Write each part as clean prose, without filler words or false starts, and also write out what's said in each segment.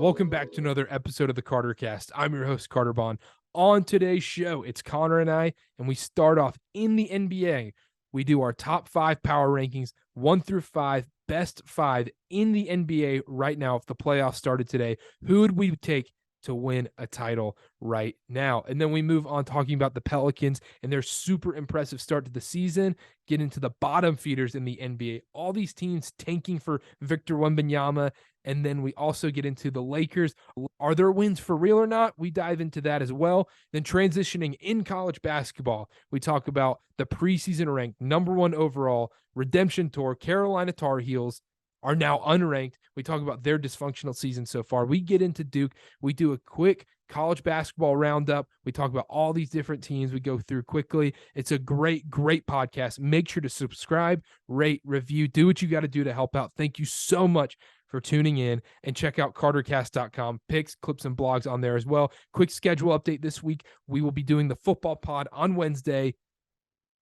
Welcome back to another episode of the Carter Cast. I'm your host, Carter Bond. On today's show, it's Connor and I, and we start off in the NBA. We do our top 5 power rankings, 1 through 5, best 5 in the NBA right now. If the playoffs started today, who would we take to win a title right now? And then we move on talking about the Pelicans and their super impressive start to the season, get into the bottom feeders in the NBA, all these teams tanking for Victor Wembanyama. And then we also get into the Lakers. Are their wins for real or not? We dive into that as well. Then transitioning in college basketball, we talk about the preseason ranked #1 overall redemption tour. Carolina Tar Heels are now unranked. We talk about their dysfunctional season so far. We get into Duke. We do a quick college basketball roundup. We talk about all these different teams. We go through quickly. It's a great, great podcast. Make sure to subscribe, rate, review, do what you got to do to help out. Thank you so much for tuning in, and check out cartercast.com. Picks, clips, and blogs on there as well. Quick schedule update this week. We will be doing the football pod on Wednesday,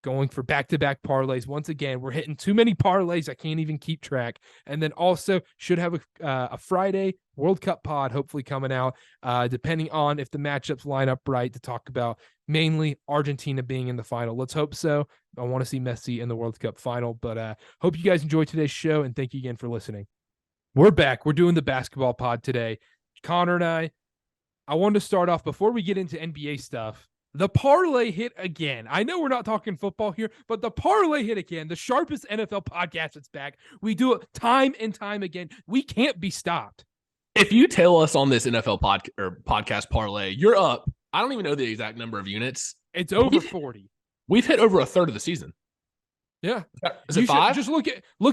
going for back-to-back parlays. Once again, we're hitting too many parlays. I can't even keep track. And then also should have a Friday World Cup pod hopefully coming out, depending on if the matchups line up right, to talk about mainly Argentina being in the final. Let's hope so. I want to see Messi in the World Cup final. But hope you guys enjoyed today's show, and thank you again for listening. We're back. We're doing the basketball pod today. Connor and I wanted to start off before we get into NBA stuff. The parlay hit again. I know we're not talking football here, but the parlay hit again. The sharpest NFL podcast is back. We do it time and time again. We can't be stopped. If you tell us on this NFL podcast parlay, you're up. I don't even know the exact number of units. It's over 40. We've hit over a third of the season. Yeah. Is it 5? Just look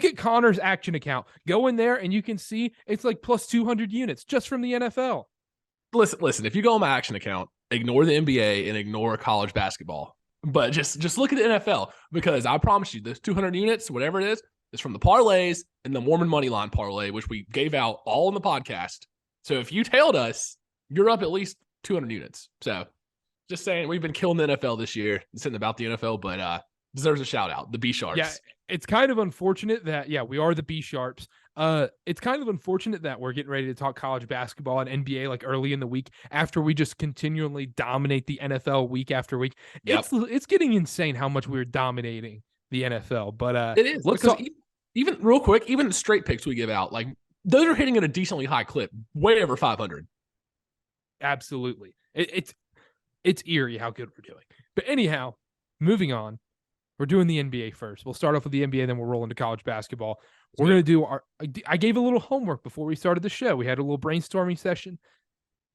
at Connor's action account. Go in there and you can see it's like plus 200 units just from the NFL. Listen, if you go on my action account, ignore the NBA and ignore college basketball. But just look at the NFL, because I promise you this 200 units, whatever it is from the parlays and the Mormon money line parlay, which we gave out all in the podcast. So if you tailed us, you're up at least 200 units. So just saying, we've been killing the NFL this year. It's about the NFL, but deserves a shout out. The B Sharps. Yeah, it's kind of unfortunate that, we are the B Sharps. It's kind of unfortunate that we're getting ready to talk college basketball and NBA like early in the week after we just continually dominate the NFL week after week. Yep. It's getting insane how much we're dominating the NFL. But it is. Even real quick, even the straight picks we give out, like those are hitting at a decently high clip, way over 500. Absolutely. It's eerie how good we're doing. But anyhow, moving on. We're doing the NBA first. We'll start off with the NBA, then we'll roll into college basketball. We're going to do I gave a little homework before we started the show. We had a little brainstorming session.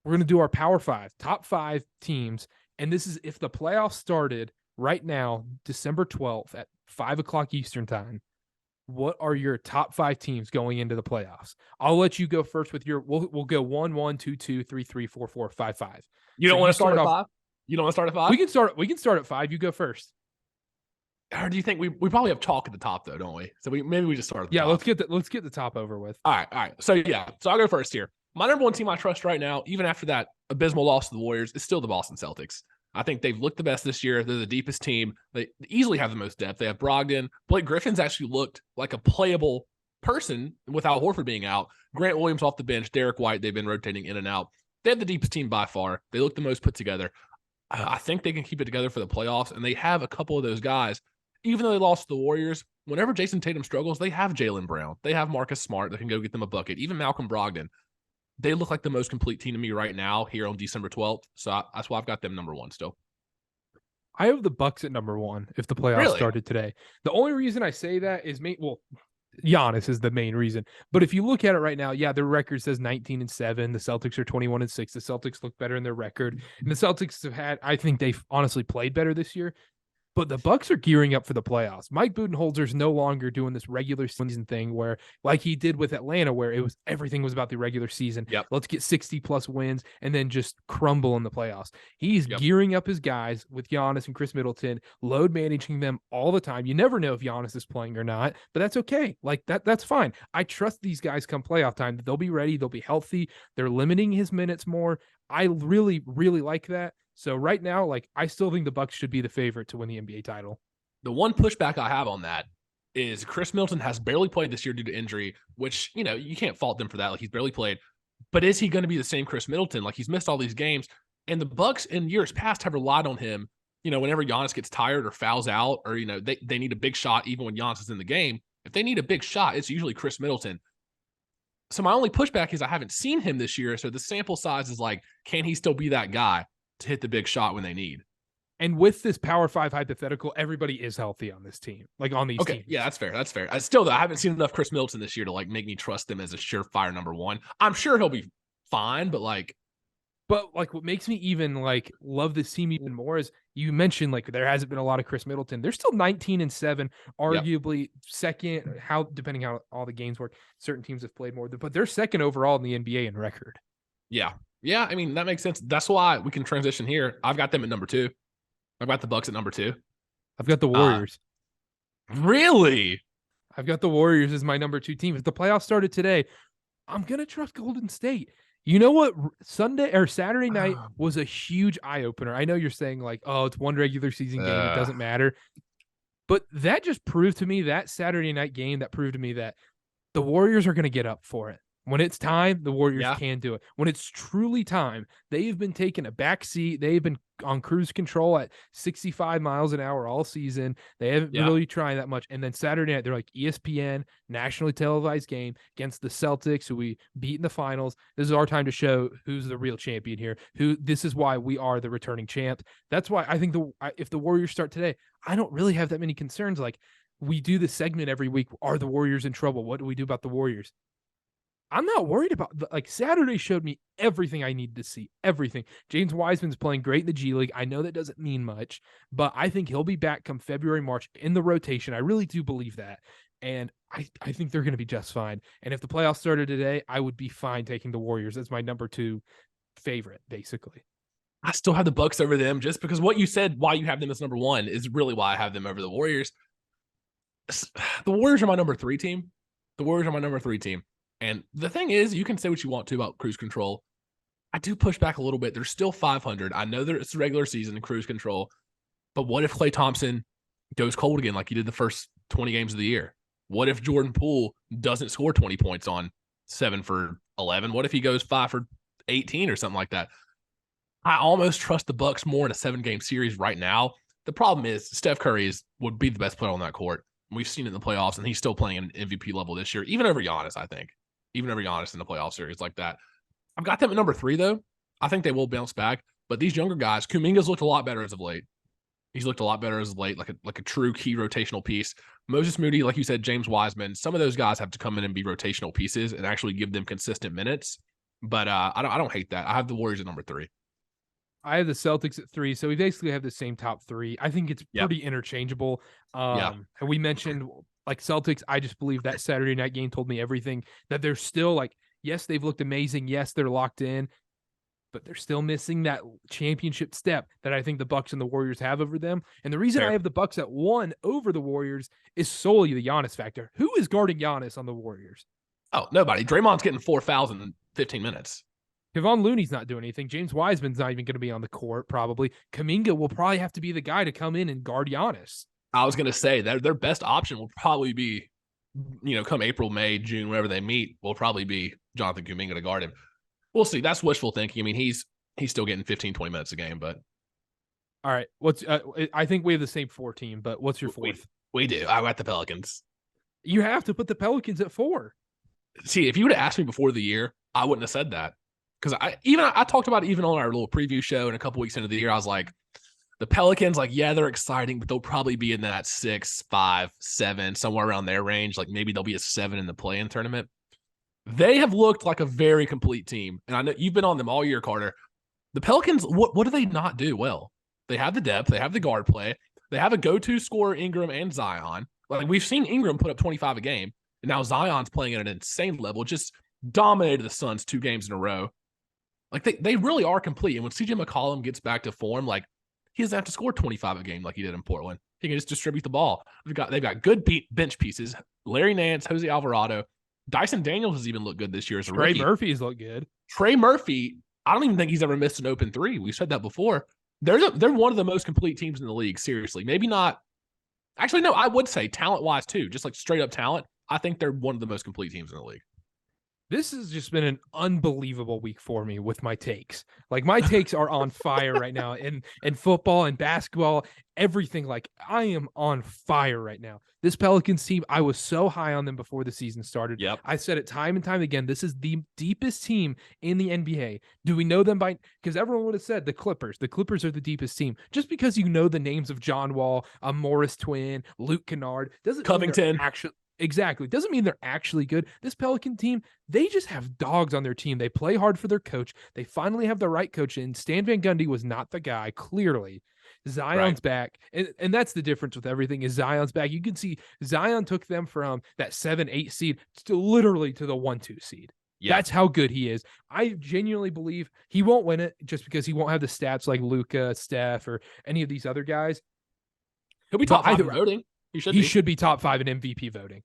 We're going to do our Power 5, top 5 teams. And this is if the playoffs started right now, December 12th at 5 o'clock Eastern time. What are your top 5 teams going into the playoffs? I'll let you go first with your, we'll go 1, 1, 2, 2, 3, 3, 4, 4, 5, 5. You don't want to start at 5? You don't want to start at 5? We can start at 5. You go first. Or do you think we probably have chalk at the top though, don't we? So maybe we just start at the top. Let's get the top over with. All right. So I'll go first here. My #1 team I trust right now, even after that abysmal loss to the Warriors, is still the Boston Celtics. I think they've looked the best this year. They're the deepest team. They easily have the most depth. They have Brogdon. Blake Griffin's actually looked like a playable person without Horford being out. Grant Williams off the bench, Derek White, they've been rotating in and out. They have the deepest team by far. They look the most put together. I think they can keep it together for the playoffs, and they have a couple of those guys. Even though they lost to the Warriors, whenever Jason Tatum struggles, they have Jaylen Brown. They have Marcus Smart that can go get them a bucket. Even Malcolm Brogdon. They look like the most complete team to me right now here on December 12th. So that's why I've got them #1 still. I have the Bucks at #1 if the playoffs started today. The only reason I say that is Giannis is the main reason. But if you look at it right now, their record says 19-7. The Celtics are 21-6. The Celtics look better in their record. And the Celtics I think they've honestly played better this year. But the Bucks are gearing up for the playoffs. Mike Budenholzer's no longer doing this regular season thing where, like he did with Atlanta, where everything was about the regular season. Yep. Let's get 60+ wins and then just crumble in the playoffs. He's gearing up his guys with Giannis and Chris Middleton, load managing them all the time. You never know if Giannis is playing or not, but that's okay. Like that's fine. I trust these guys come playoff time. They'll be ready. They'll be healthy. They're limiting his minutes more. I really, really like that. So right now, I still think the Bucks should be the favorite to win the NBA title. The one pushback I have on that is Chris Middleton has barely played this year due to injury, which, you can't fault them for that. He's barely played. But is he going to be the same Chris Middleton? Like, he's missed all these games. And the Bucks in years past have relied on him, whenever Giannis gets tired or fouls out, or, they need a big shot even when Giannis is in the game. If they need a big shot, it's usually Chris Middleton. So my only pushback is I haven't seen him this year. So the sample size is like, can he still be that guy to hit the big shot when they need? And with this Power 5 hypothetical, everybody is healthy on this team, like on these teams. Yeah, that's fair. That's fair. I haven't seen enough Chris Middleton this year to like make me trust him as a surefire number one. I'm sure he'll be fine, but what makes me even like love this team even more is you mentioned like there hasn't been a lot of Chris Middleton. They're still 19-7, arguably second, depending how all the games work, certain teams have played more, but they're second overall in the NBA in record. Yeah. Yeah. I mean, that makes sense. That's why we can transition here. I've got them at number 2. I've got the Bucks at number 2. I've got the Warriors. Really? I've got the Warriors as my number 2 team. If the playoffs started today, I'm going to trust Golden State. You know what? Sunday or Saturday night was a huge eye opener. I know you're saying like, oh, it's one regular season game. It doesn't matter. But that just proved to me, that Saturday night game, that proved to me that the Warriors are going to get up for it. When it's time, the Warriors can do it. When it's truly time, they've been taking a back seat. They've been on cruise control at 65 miles an hour all season. They haven't really tried that much. And then Saturday night, they're like ESPN, nationally televised game against the Celtics, who we beat in the finals. This is our time to show who's the real champion here. This is why we are the returning champ. That's why I think if the Warriors start today, I don't really have that many concerns. Like, we do this segment every week. Are the Warriors in trouble? What do we do about the Warriors? I'm not worried about Saturday showed me everything I need to see. Everything. James Wiseman's playing great in the G League. I know that doesn't mean much, but I think he'll be back come February, March in the rotation. I really do believe that. And I think they're going to be just fine. And if the playoffs started today, I would be fine taking the Warriors as my number 2 favorite, basically. I still have the Bucks over them just because what you said, why you have them as number 1 is really why I have them over the Warriors. The Warriors are my number 3 team. And the thing is, you can say what you want to about cruise control. I do push back a little bit. They're still 500. I know that it's regular season and cruise control, but what if Klay Thompson goes cold again like he did the first 20 games of the year? What if Jordan Poole doesn't score 20 points on 7 for 11? What if he goes 5 for 18 or something like that? I almost trust the Bucks more in a 7-game series right now. The problem is Steph Curry would be the best player on that court. We've seen it in the playoffs, and he's still playing at an MVP level this year, even over Giannis, I think. Even over Giannis in the playoff series like that. I've got them at number 3, though. I think they will bounce back. But these younger guys, Kuminga's looked a lot better as of late. He's looked a lot better as of late, like a true key rotational piece. Moses Moody, like you said, James Wiseman, some of those guys have to come in and be rotational pieces and actually give them consistent minutes. But I don't hate that. I have the Warriors at number 3. I have the Celtics at 3, so we basically have the same top 3. I think it's pretty interchangeable. And we mentioned like Celtics, I just believe that Saturday night game told me everything, that they're still like, yes, they've looked amazing. Yes, they're locked in, but they're still missing that championship step that I think the Bucks and the Warriors have over them. And the reason I have the Bucks at 1 over the Warriors is solely the Giannis factor. Who is guarding Giannis on the Warriors? Oh, nobody. Draymond's getting 4 fouls in 15 minutes. Kevon Looney's not doing anything. James Wiseman's not even going to be on the court, probably. Kuminga will probably have to be the guy to come in and guard Giannis. I was going to say that their best option will probably be, come April, May, June, whenever they meet, will probably be Jonathan Kuminga to guard him. We'll see. That's wishful thinking. I mean, he's still getting 15, 20 minutes a game, but. All right. I think we have the same 4 team, but what's your 4th? We do. I got the Pelicans. You have to put the Pelicans at 4. See, if you would have asked me before the year, I wouldn't have said that. Because I talked about it even on our little preview show and a couple weeks into the year, I was like, the Pelicans, like, yeah, they're exciting, but they'll probably be in that 6, 5, 7, somewhere around their range. Like maybe they'll be a 7 in the play-in tournament. They have looked like a very complete team. And I know you've been on them all year, Carter. The Pelicans, what do they not do well? They have the depth. They have the guard play. They have a go-to scorer, Ingram and Zion. Like we've seen Ingram put up 25 a game. And now Zion's playing at an insane level, just dominated the Suns 2 games in a row. Like they really are complete. And when CJ McCollum gets back to form, like he doesn't have to score 25 a game like he did in Portland. He can just distribute the ball. They've got good bench pieces. Larry Nance, Jose Alvarado, Dyson Daniels has even looked good this year as a rookie. Trey Murphy's looked good. Trey Murphy, I don't even think he's ever missed an open 3. We've said that before. They're one of the most complete teams in the league. Seriously, maybe not. Actually, no, I would say talent wise too, just like straight up talent. I think they're one of the most complete teams in the league. This has just been an unbelievable week for me with my takes. Like my takes are on fire right now in football and basketball, everything. Like I am on fire right now. This Pelicans team, I was so high on them before the season started. Yep. I said it time and time again. This is the deepest team in the NBA. Do we know them by? Because everyone would have said the Clippers. The Clippers are the deepest team. Just because you know the names of John Wall, a Morris twin, Luke Kennard, doesn't Covington mean they're actually. Exactly. Doesn't mean they're actually good. This Pelican team, they just have dogs on their team. They play hard for their coach. They finally have the right coach in. Stan Van Gundy was not the guy, clearly. Zion's back. And that's the difference with everything is Zion's back. You can see Zion took them from that 7-8 seed to literally to the 1-2 seed. Yeah. That's how good he is. I genuinely believe he won't win it just because he won't have the stats like Luka, Steph, or any of these other guys. He'll be top 5 in voting. He should be top 5 in MVP voting.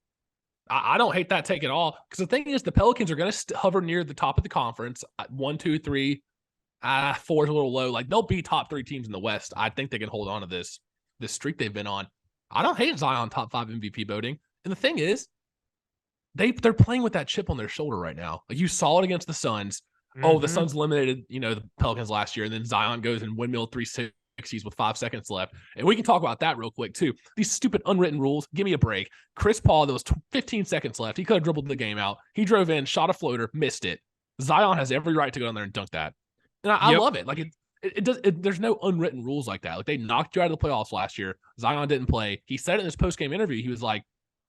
I don't hate that take at all because the thing is the Pelicans are going to hover near the top of the conference. 1, 2, 3, 4 is a little low. Like they'll be top 3 teams in the West. I think they can hold on to this streak they've been on. I don't hate Zion top 5 MVP voting. And the thing is, they're playing with that chip on their shoulder right now. Like you saw it against the Suns. Mm-hmm. Oh, the Suns eliminated the Pelicans last year, and then Zion goes and windmill 360s with 5 seconds left. And we can talk about that real quick too. These stupid unwritten rules. Give me a break. Chris Paul, there was 15 seconds left. He could have dribbled the game out. He drove in, shot a floater, missed it. Zion has every right to go in there and dunk that. And I love it. Like there's no unwritten rules like that. Like they knocked you out of the playoffs last year. Zion didn't play. He said it in his post-game interview. He was like,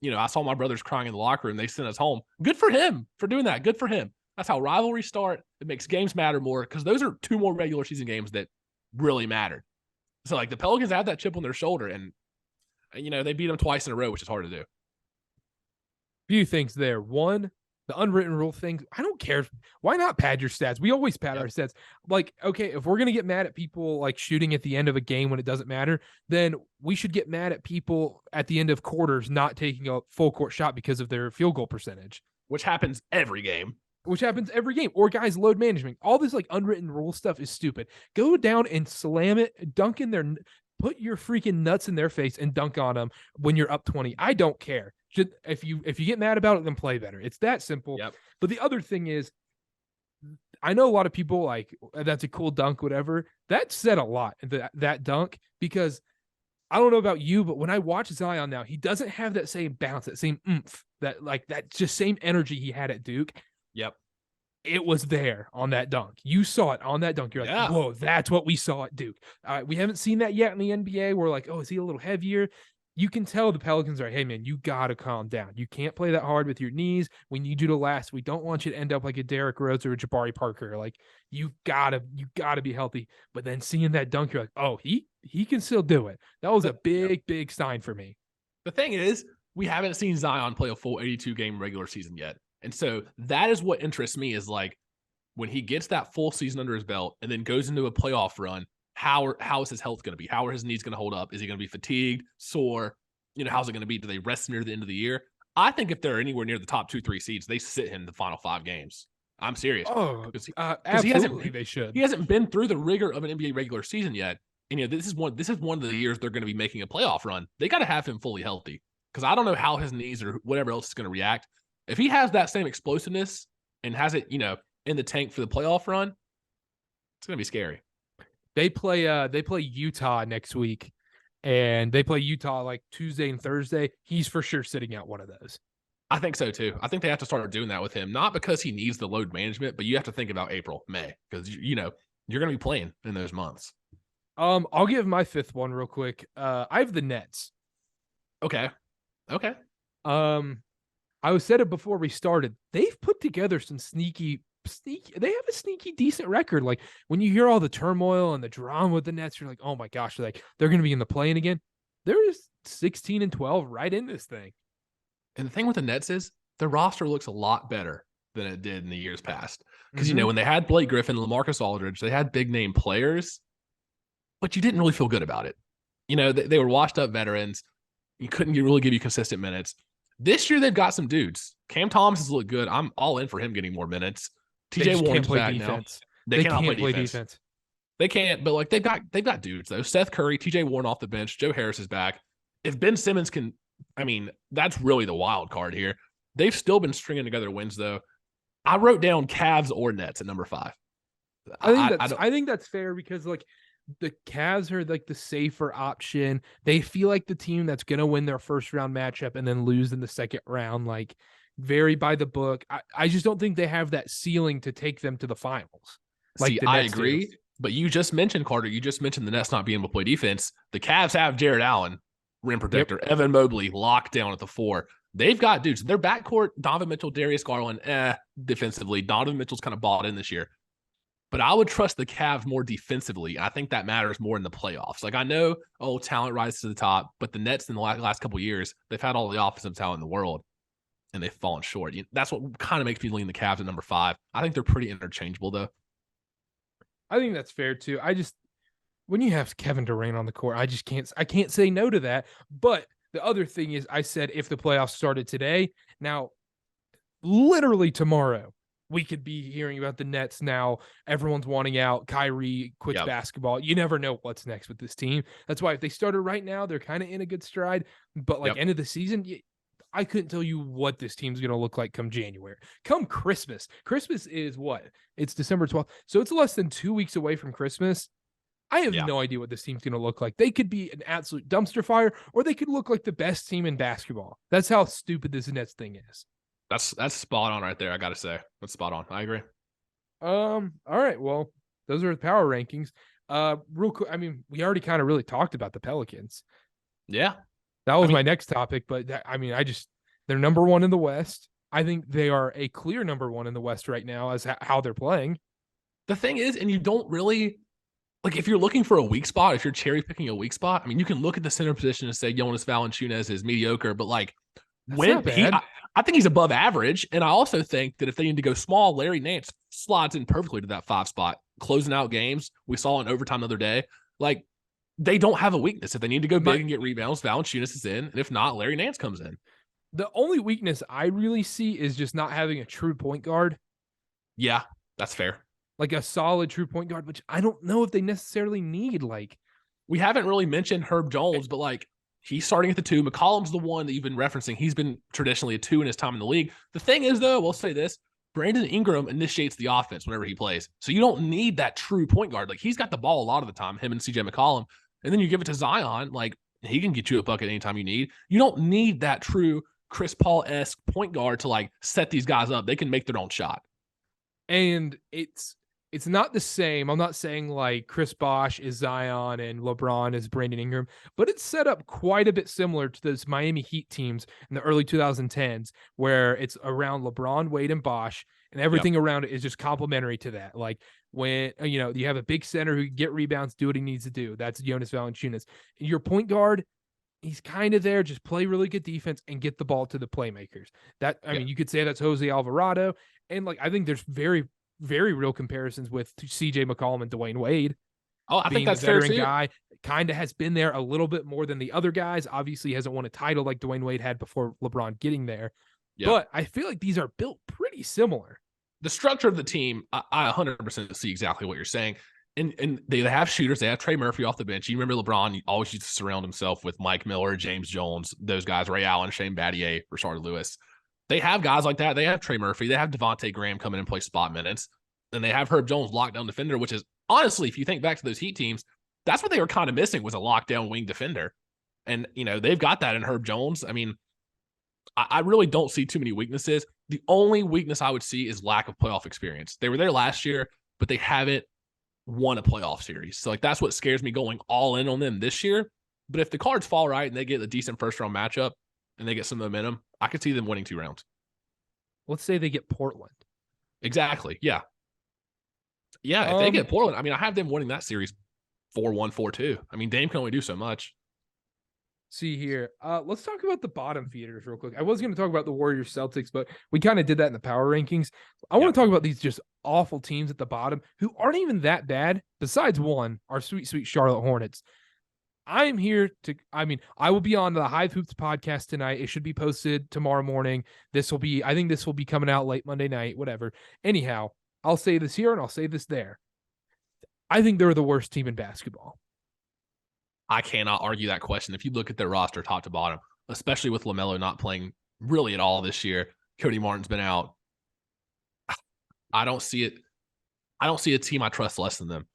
I saw my brothers crying in the locker room. They sent us home. Good for him for doing that. Good for him. That's how rivalries start. It makes games matter more because those are 2 more regular season games that really mattered. So, like, the Pelicans have that chip on their shoulder, and they beat them twice in a row, which is hard to do. Few things there. One, the unwritten rule thing. I don't care. Why not pad your stats? We always pad our stats. Like, okay, if we're going to get mad at people, like, shooting at the end of a game when it doesn't matter, then we should get mad at people at the end of quarters not taking a full court shot because of their field goal percentage. Which happens every game. Or guys load management. All this like unwritten rule stuff is stupid. Go down and slam it, dunk in their, put your freaking nuts in their face and dunk on them when you're up 20. I don't care. If you get mad about it, then play better. It's that simple. Yep. But the other thing is, I know a lot of people like that's a cool dunk, whatever. That said a lot, that dunk, because I don't know about you, but when I watch Zion now, he doesn't have that same bounce, that same oomph, that just same energy he had at Duke. Yep. It was there on that dunk. You saw it on that dunk. You're like, whoa, that's what we saw at Duke. We haven't seen that yet in the NBA. We're like, oh, is he a little heavier? You can tell the Pelicans are, hey, man, you got to calm down. You can't play that hard with your knees. We need you to last. We don't want you to end up like a Derrick Rose or a Jabari Parker. Like, you gotta be healthy. But then seeing that dunk, you're like, oh, he can still do it. That was a big sign for me. The thing is, we haven't seen Zion play a full 82-game regular season yet. And so that is what interests me is like when he gets that full season under his belt and then goes into a playoff run, how is his health going to be? How are his knees going to hold up? Is he going to be fatigued, sore? How's it going to be? Do they rest near the end of the year? I think if they're anywhere near the top 2-3 seeds, they sit him the final 5 games. I'm serious. Oh, absolutely, they should. He hasn't been through the rigor of an NBA regular season yet. And this is one of the years they're going to be making a playoff run. They got to have him fully healthy because I don't know how his knees or whatever else is going to react. If he has that same explosiveness and has it, in the tank for the playoff run, it's going to be scary. They play Utah next week, and they play Utah like Tuesday and Thursday. He's for sure sitting out one of those. I think so too. I think they have to start doing that with him, not because he needs the load management, but you have to think about April, May, because you're going to be playing in those months. I'll give my 5th one real quick. I have the Nets. Okay. I said it before we started. They've put together some sneaky. They have a sneaky decent record. Like when you hear all the turmoil and the drama with the Nets, you're like, oh my gosh, they're going to be in the play-in again. They're just 16-12 right in this thing. And the thing with the Nets is the roster looks a lot better than it did in the years past. Because when they had Blake Griffin, LaMarcus Aldridge, they had big name players, but you didn't really feel good about it. They were washed up veterans. You couldn't really give you consistent minutes. This year, they've got some dudes. Cam Thomas has looked good. I'm all in for him getting more minutes. TJ Warren's back defense. Now. They cannot play defense. They can't, but like they've got dudes though. Seth Curry, TJ Warren off the bench. Joe Harris is back. If Ben Simmons that's really the wild card here. They've still been stringing together wins though. I wrote down Cavs or Nets at number 5. I think that's fair because like the Cavs are like the safer option. They feel like the team that's gonna win their first round matchup and then lose in the second round, like very by the book. I just don't think they have that ceiling to take them to the finals. Like See, the I Nets agree. do. But you just mentioned, Carter, you just mentioned the Nets not being able to play defense. The Cavs have Jared Allen, rim Yep. protector, Evan Mobley locked down at the 4. They've got dudes. Their backcourt, Donovan Mitchell, Darius Garland, defensively. Donovan Mitchell's kind of bought in this year. But I would trust the Cavs more defensively. I think that matters more in the playoffs. Like I know, talent rises to the top, but the Nets in the last couple of years, they've had all the offensive talent in the world, and they've fallen short. That's what kind of makes me lean the Cavs at number 5. I think they're pretty interchangeable, though. I think that's fair too. When you have Kevin Durant on the court, I can't say no to that. But the other thing is I said if the playoffs started today, now literally tomorrow, we could be hearing about the Nets now. Everyone's wanting out. Kyrie quits basketball. You never know what's next with this team. That's why if they started right now, they're kind of in a good stride. But like end of the season, I couldn't tell you what this team's going to look like come January. Come Christmas. Christmas is what? It's December 12th. So it's less than 2 weeks away from Christmas. I have no idea what this team's going to look like. They could be an absolute dumpster fire, or they could look like the best team in basketball. That's how stupid this Nets thing is. That's spot on right there. I got to say that's spot on. I agree. All right. Well, those are the power rankings. Real quick. I mean, we already kind of really talked about the Pelicans. Yeah. That was my next topic, but they're number 1 in the West. I think they are a clear number 1 in the West right now as how they're playing. The thing is, and you don't really like if you're looking for a weak spot, if you're cherry picking a weak spot, I mean, you can look at the center position and say Jonas Valanciunas is mediocre, but like I think he's above average. And I also think that if they need to go small, Larry Nance slides in perfectly to that 5 spot, closing out games. We saw in overtime the other day. Like, they don't have a weakness. If they need to go big and get rebounds, Valanciunas is in. And if not, Larry Nance comes in. The only weakness I really see is just not having a true point guard. Yeah, that's fair. Like a solid true point guard, which I don't know if they necessarily need. Like, we haven't really mentioned Herb Jones, but like he's starting at the 2. McCollum's the one that you've been referencing. He's been traditionally a 2 in his time in the league. The thing is, though, we'll say this. Brandon Ingram initiates the offense whenever he plays. So you don't need that true point guard. Like he's got the ball a lot of the time, him and CJ McCollum. And then you give it to Zion, like he can get you a bucket anytime you need. You don't need that true Chris Paul-esque point guard to like set these guys up. They can make their own shot. And it's not the same. I'm not saying like Chris Bosh is Zion and LeBron is Brandon Ingram, but it's set up quite a bit similar to those Miami Heat teams in the early 2010s where it's around LeBron, Wade, and Bosh, and everything around it is just complementary to that. Like when, you have a big center who can get rebounds, do what he needs to do. That's Jonas Valanciunas. Your point guard, he's kind of there, just play really good defense and get the ball to the playmakers. I mean, you could say that's Jose Alvarado. And like, I think there's very, very real comparisons with CJ McCollum and Dwayne Wade. Oh, I think that's the fair veteran too. guy, kind of has been there a little bit more than the other guys. Obviously, hasn't won a title like Dwayne Wade had before LeBron getting there. Yep. But I feel like these are built pretty similar. The structure of the team, I 100% see exactly what you're saying. And they have shooters. They have Trey Murphy off the bench. You remember LeBron, he always used to surround himself with Mike Miller, James Jones, those guys, Ray Allen, Shane Battier, Rashard Lewis. They have guys like that. They have Trey Murphy. They have Devontae Graham come in and play spot minutes. And they have Herb Jones lockdown defender, which is honestly, if you think back to those Heat teams, that's what they were kind of missing was a lockdown wing defender. And, they've got that in Herb Jones. I mean, I really don't see too many weaknesses. The only weakness I would see is lack of playoff experience. They were there last year, but they haven't won a playoff series. So, like, that's what scares me going all in on them this year. But if the cards fall right and they get a decent first-round matchup and they get some momentum, I could see them winning 2 rounds. Let's say they get Portland. Exactly, yeah. Yeah, if they get Portland, I mean, I have them winning that series 4-1, 4-2. I mean, Dame can only do so much. See here. Let's talk about the bottom feeders real quick. I was going to talk about the Warriors Celtics, but we kind of did that in the power rankings. I want to talk about these just awful teams at the bottom who aren't even that bad. Besides one, our sweet, sweet Charlotte Hornets. I will be on the Hive Hoops podcast tonight. It should be posted tomorrow morning. I think this will be coming out late Monday night, whatever. Anyhow, I'll say this here and I'll say this there. I think they're the worst team in basketball. I cannot argue that question. If you look at their roster top to bottom, especially with LaMelo not playing really at all this year, Cody Martin's been out. I don't see it. I don't see a team I trust less than them.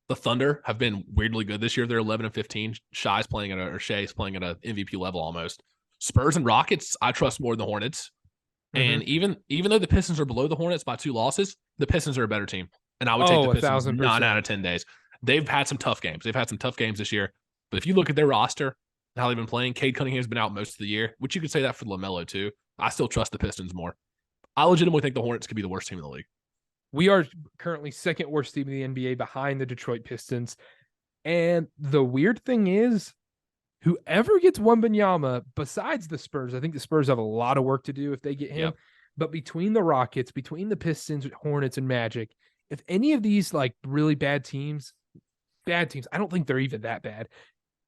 The Thunder have been weirdly good this year. They're 11-15. Shai's playing Shai's playing at an MVP level almost. Spurs and Rockets, I trust more than the Hornets. And even though the Pistons are below the Hornets by 2 losses, the Pistons are a better team. And I would take the Pistons 9 out of 10 days. They've had some tough games. They've had some tough games this year. But if you look at their roster, how they've been playing, Cade Cunningham's been out most of the year, which you could say that for LaMelo too. I still trust the Pistons more. I legitimately think the Hornets could be the worst team in the league. We are currently second worst team in the NBA behind the Detroit Pistons. And the weird thing is, whoever gets Wembanyama, besides the Spurs, I think the Spurs have a lot of work to do if they get him. Yep. But between the Rockets, between the Pistons, Hornets, and Magic, if any of these like really bad teams, I don't think they're even that bad,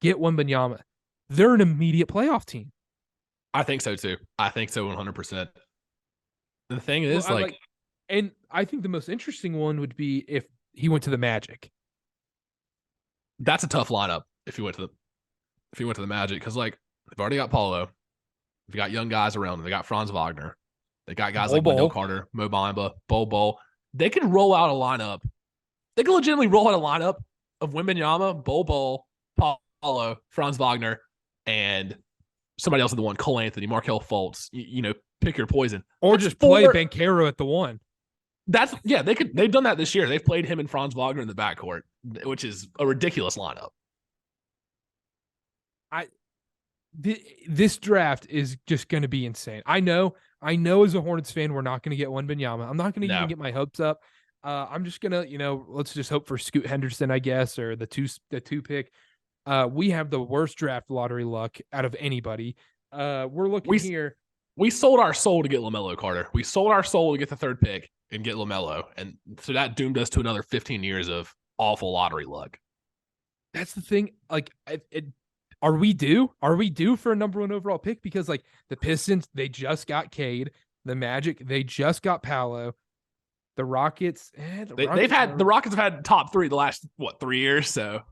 get Wembanyama, they're an immediate playoff team. I think so too. I think so 100%. The thing is, and I think the most interesting one would be if he went to the Magic. That's a tough lineup if he went to the Magic, because like they've already got Paulo, they've got young guys around them, they got Franz Wagner, they got guys like Wendell Carter, Mo Bamba, Bol. They can roll out a lineup. They can legitimately roll out a lineup of Wembanyama, Bol, Paulo, Franz Wagner, and somebody else in the one, Cole Anthony, Markelle Fultz. You know, pick your poison, or just play Banchero at the one. They've done that this year. They've played him and Franz Wagner in the backcourt, which is a ridiculous lineup. This draft is just going to be insane. I know as a Hornets fan, we're not going to get Wembanyama. I'm not going to even get my hopes up. I'm just going to, let's just hope for Scoot Henderson, I guess, or the two pick. We have the worst draft lottery luck out of anybody. We're looking here. We sold our soul to get LaMelo, Carter. We sold our soul to get the 3rd pick and get LaMelo. And so that doomed us to another 15 years of awful lottery luck. That's the thing. Like, are we due? Are we due for a number 1 overall pick? Because like the Pistons, they just got Cade. The Magic, they just got Paolo. The Rockets, the Rockets have had top 3 the last 3 years. So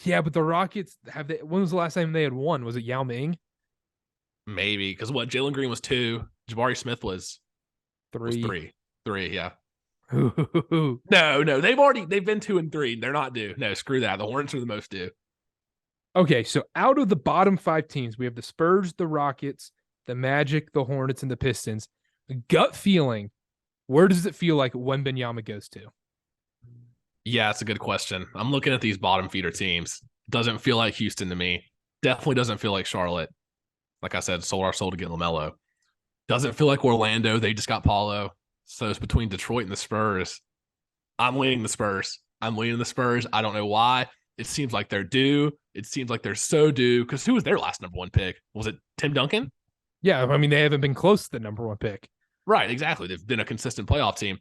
yeah, but the Rockets when was the last time they had won? Was it Yao Ming? Maybe, because Jalen Green was 2, Jabari Smith was 3. 3, yeah. No, they've been 2 and 3. They're not due. No, screw that. The Hornets are the most due. Okay, so out of the bottom 5 teams, we have the Spurs, the Rockets, the Magic, the Hornets, and the Pistons. Gut feeling, where does it feel like Wembanyama goes to? Yeah, it's a good question. I'm looking at these bottom feeder teams. Doesn't feel like Houston to me. Definitely doesn't feel like Charlotte. Like I said, sold our soul to get LaMelo. Doesn't feel like Orlando. They just got Paulo. So it's between Detroit and the Spurs. I'm leaning the Spurs. I don't know why. It seems like they're due. It seems like they're so due. Because who was their last number 1 pick? Was it Tim Duncan? Yeah, I mean, they haven't been close to the number 1 pick. Right, exactly. They've been a consistent playoff team.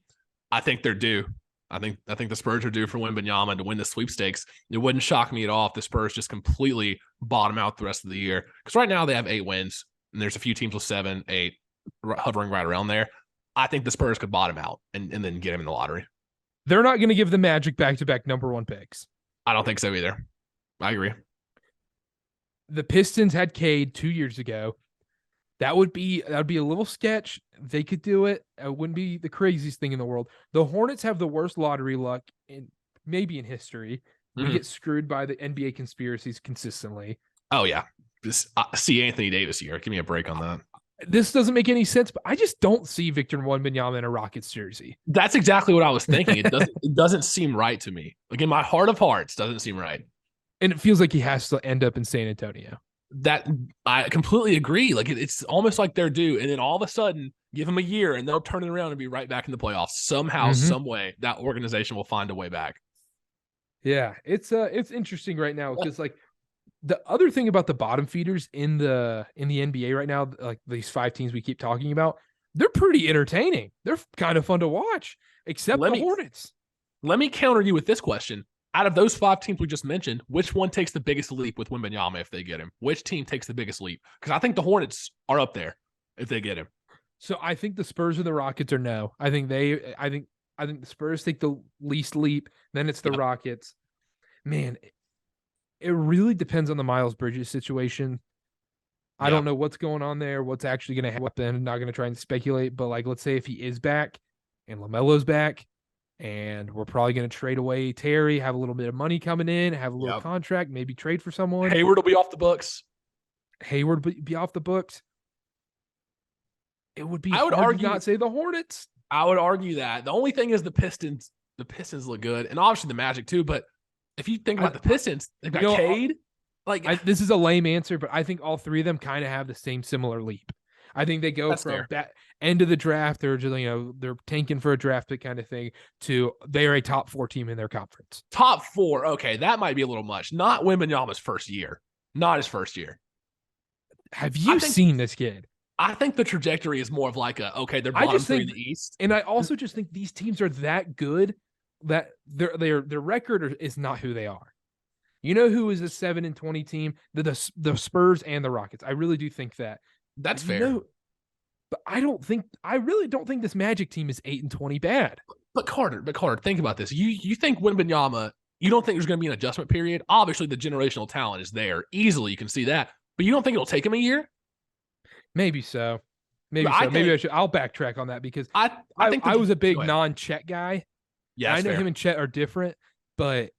I think they're due. I think the Spurs are due for Wembanyama to win the sweepstakes. It wouldn't shock me at all if the Spurs just completely bottom out the rest of the year. Because right now they have 8 wins, and there's a few teams with 7, 8, hovering right around there. I think the Spurs could bottom out and then get him in the lottery. They're not going to give the Magic back-to-back number 1 picks. I don't think so either. I agree. The Pistons had Cade 2 years ago. That would be a little sketch. They could do it. It wouldn't be the craziest thing in the world. The Hornets have the worst lottery luck maybe in history. We get screwed by the NBA conspiracies consistently. Oh yeah, see Anthony Davis here. Give me a break on that. This doesn't make any sense, but I just don't see Victor Wembanyama in a Rockets jersey. That's exactly what I was thinking. It doesn't seem right to me. Like in my heart of hearts, doesn't seem right. And it feels like he has to end up in San Antonio. That I completely agree. Like it's almost like they're due, and then all of a sudden, give them a year, and they'll turn it around and be right back in the playoffs somehow, some way. That organization will find a way back. Yeah, it's interesting right now because like the other thing about the bottom feeders in the NBA right now, like these 5 teams we keep talking about, they're pretty entertaining. They're kind of fun to watch, except the Hornets. Let me counter you with this question. Out of those 5 teams we just mentioned, which one takes the biggest leap with Wembanyama if they get him? Which team takes the biggest leap? Because I think the Hornets are up there if they get him. So I think the Spurs or the Rockets are no. I think the Spurs take the least leap. Then it's the Rockets. Man, it really depends on the Miles Bridges situation. I don't know what's going on there, what's actually going to happen. I'm not going to try and speculate, but like, let's say if he is back, and LaMelo's back, and we're probably going to trade away Terry, have a little bit of money coming in, have a little contract, maybe trade for someone. Hayward will be off the books. Hayward will be off the books. It would be I would hard argue to not say the Hornets. I would argue that. The only thing is the Pistons look good, and obviously the Magic too, but if you think about the Pistons, they've got Cade. This is a lame answer, but I think all three of them kind of have the same similar leap. I think they go from that end of the draft, they're just, they're tanking for a draft pick kind of thing, to they are a top 4 team in their conference. Top 4, okay, that might be a little much. Not Wembanyama's first year. Not his first year. Have you seen this kid? I think the trajectory is more of like they're bottom 3 in the East. And I also just think these teams are that good that their record is not who they are. You know who is a 7-20 team? The Spurs and the Rockets. I really do think that. That's fair. But I really don't think this Magic team is 8-20 bad. But Carter, think about this. You think Wembanyama, you don't think there's going to be an adjustment period? Obviously, the generational talent is there. Easily, you can see that. But you don't think it'll take him a year? Maybe so. Maybe I'll backtrack on that because I was a big non-Chet guy. Yeah, I know him and Chet are different, but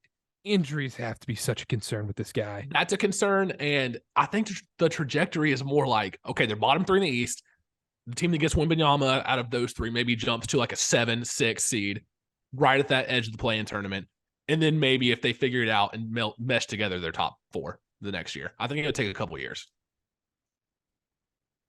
injuries have to be such a concern with this guy. That's a concern, and I think the trajectory is more like, okay, they're bottom 3 in the East. The team that gets Wembanyama out of those 3 maybe jumps to like a 7-6 seed, right at that edge of the play-in tournament, and then maybe if they figure it out and mesh together, they're top 4 the next year. I think it'll take a couple years.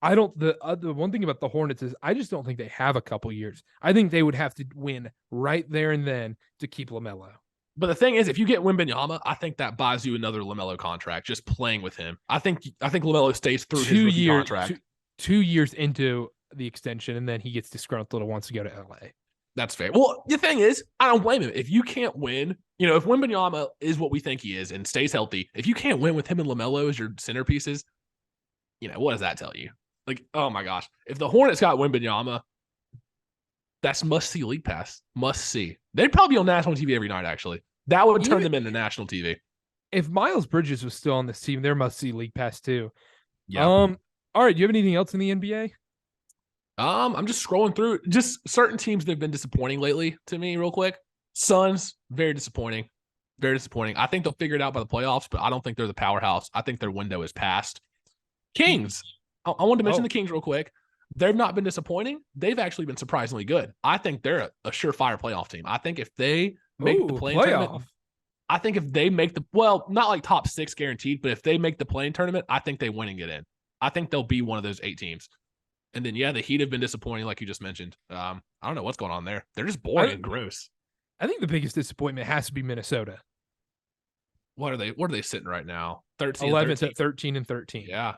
The one thing about the Hornets is I just don't think they have a couple years. I think they would have to win right there and then to keep LaMelo. But the thing is, if you get Wembanyama, I think that buys you another LaMelo contract, just playing with him. I think LaMelo stays through his rookie contract. 2 years into the extension, and then he gets disgruntled and wants to go to LA. That's fair. Well, the thing is, I don't blame him. If you can't win, if Wembanyama is what we think he is and stays healthy, if you can't win with him and LaMelo as your centerpieces, what does that tell you? Like, oh my gosh. If the Hornets got Wembanyama, that's must-see league pass. Must-see. They'd probably be on national TV every night, actually. That would turn them into national TV. If Miles Bridges was still on this team, there must-see league pass too. Yeah. All right, do you have anything else in the NBA? I'm just scrolling through just certain teams that have been disappointing lately to me real quick. Suns, very disappointing. Very disappointing. I think they'll figure it out by the playoffs, but I don't think they're the powerhouse. I think their window is past. Kings. I wanted to mention the Kings real quick. They've not been disappointing. They've actually been surprisingly good. I think they're a surefire playoff team. I think if they make the play-in tournament, I think if they make not like top 6 guaranteed, but if they make the play-in tournament, I think they win and get in. I think they'll be one of those 8 teams. And then, the Heat have been disappointing, like you just mentioned. I don't know what's going on there. They're just boring and gross. I think the biggest disappointment has to be Minnesota. What are they sitting right now? 11th at 13-13. Yeah.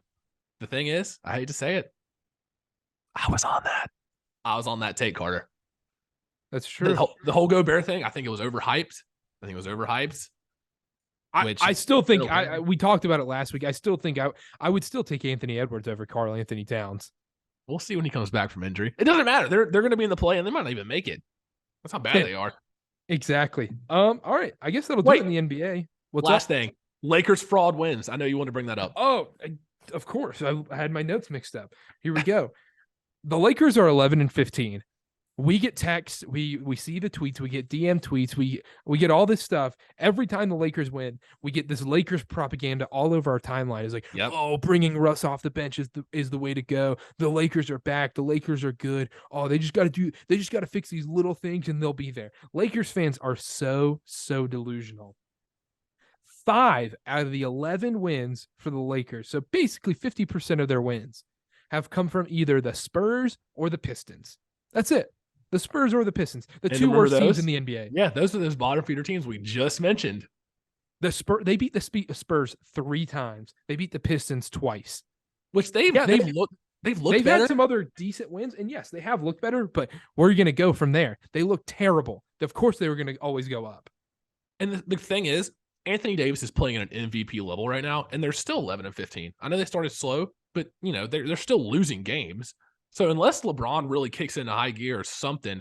The thing is, I hate to say it, I was on that take, Carter. That's true. The whole Gobert thing, I think it was overhyped. I still think we talked about it last week. I still think I would still take Anthony Edwards over Karl Anthony Towns. We'll see when he comes back from injury. It doesn't matter. They're going to be in the play, and they might not even make it. That's how bad they are. Exactly. All right. I guess that'll do it in the NBA. Last thing. Lakers fraud wins. I know you want to bring that up. Oh, of course. I had my notes mixed up. Here we go. The Lakers are 11-15. We get texts, we see the tweets, we get DM tweets, we get all this stuff. Every time the Lakers win, we get this Lakers propaganda all over our timeline. It's like, bringing Russ off the bench is the way to go. The Lakers are back. The Lakers are good. Oh, they just got to fix these little things and they'll be there. Lakers fans are so delusional. 5 out of the 11 wins for the Lakers, so basically 50% of their wins, have come from either the Spurs or the Pistons. That's it. The Spurs or the Pistons, the 2 worst teams in the NBA. Yeah, those are those bottom feeder teams we just mentioned. They beat the Spurs 3 times. They beat the Pistons twice. Which they've looked They've better. had some other decent wins, and yes, they have looked better, but where are you going to go from there? They look terrible. Of course they were going to always go up. And the thing is, Anthony Davis is playing at an MVP level right now, and they're still 11-15. I know they started slow, but they're still losing games. So unless LeBron really kicks into high gear or something,